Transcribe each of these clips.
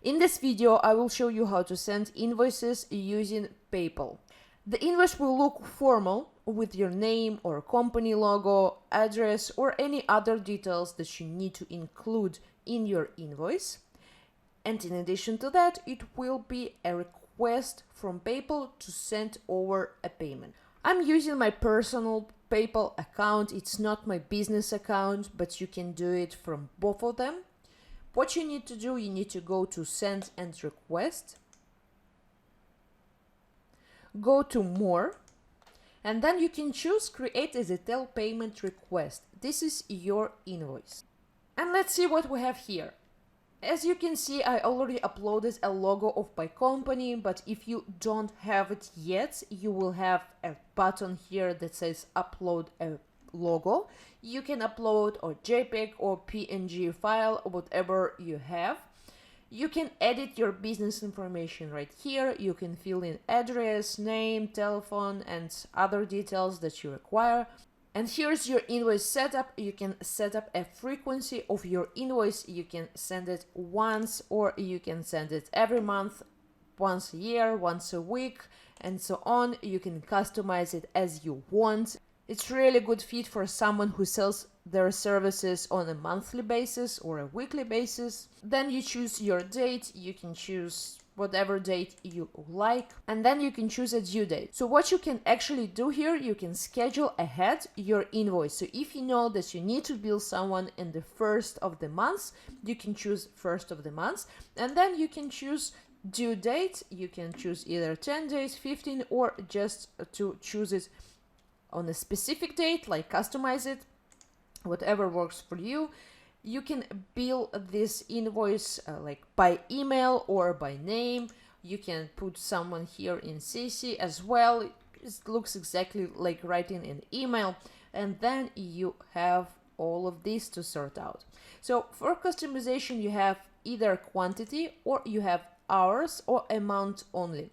In this video, I will show you how to send invoices using PayPal. The invoice will look formal with your name or company logo, address, or any other details that you need to include in your invoice. And in addition to that, it will be a request from PayPal to send over a payment. I'm using my personal PayPal account. It's not my business account, but you can do it from both of them. What you need to do, you need to go to Send and Request, go to More, and then you can choose Create a Detailed Payment Request. This is your invoice. And let's see what we have here. As you can see, I already uploaded a logo of my company, but if you don't have it yet, you will have a button here that says Upload a logo. You can upload a JPEG or PNG file, whatever you have. You can edit your business information right here. You can fill in address, name, telephone, and other details that you require. And here's your invoice setup. You can set up a frequency of your invoice. You can send it once, or you can send it every month, once a year, once a week, and so on. You can customize it as you want. It's really good fit for someone who sells their services on a monthly basis or a weekly basis. Then you choose your date. You can choose whatever date you like, and then you can choose a due date. So what you can actually do here, you can schedule ahead your invoice. So if you know that you need to bill someone in the first of the month, you can choose first of the month, and then you can choose due date. You can choose either 10 days, 15, or just to choose it on a specific date, like customize it, whatever works for you. You can bill this invoice like by email or by name. You can put someone here in CC as well. It looks exactly like writing an email, and then you have all of this to sort out. So for customization, you have either quantity, or you have hours, or amount only.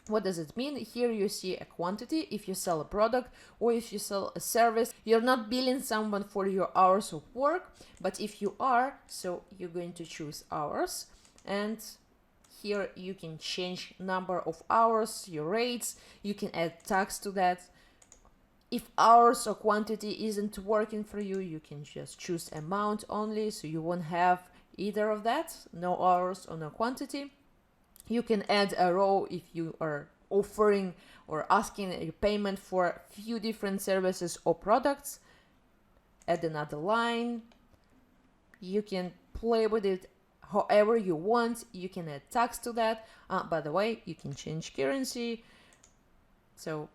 What does it mean? Here you see a quantity. If you sell a product or if you sell a service, you're not billing someone for your hours of work, but if you are, so you're going to choose hours, and here you can change number of hours, your rates, you can add tax to that. If hours or quantity isn't working for you, you can just choose amount only, so you won't have either of that, no hours or no quantity. You can add a row if you are offering or asking a payment for a few different services or products. Add another line. You can play with it however you want. You can add tax to that. By the way, you can change currency. So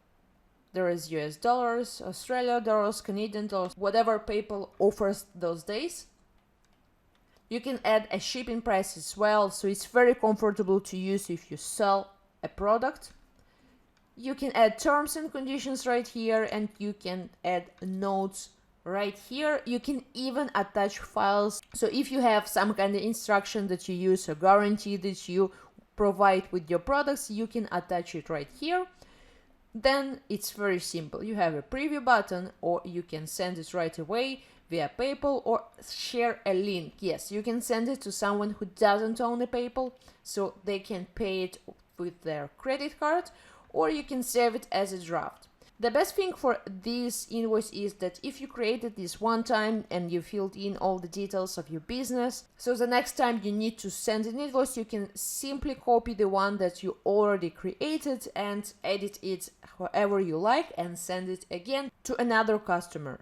there is US dollars, Australia dollars, Canadian dollars, whatever PayPal offers those days. You can add a shipping price as well, so it's very comfortable to use if you sell a product. You can add terms and conditions right here, and you can add notes right here. You can even attach files. So if you have some kind of instruction that you use or guarantee that you provide with your products, you can attach it right here. Then it's very simple. You have a preview button, or you can send it right away via PayPal, or share a link. Yes, you can send it to someone who doesn't own a PayPal, so they can pay it with their credit card, or you can save it as a draft. The best thing for this invoice is that if you created this one time and you filled in all the details of your business, so the next time you need to send an invoice, you can simply copy the one that you already created and edit it however you like and send it again to another customer.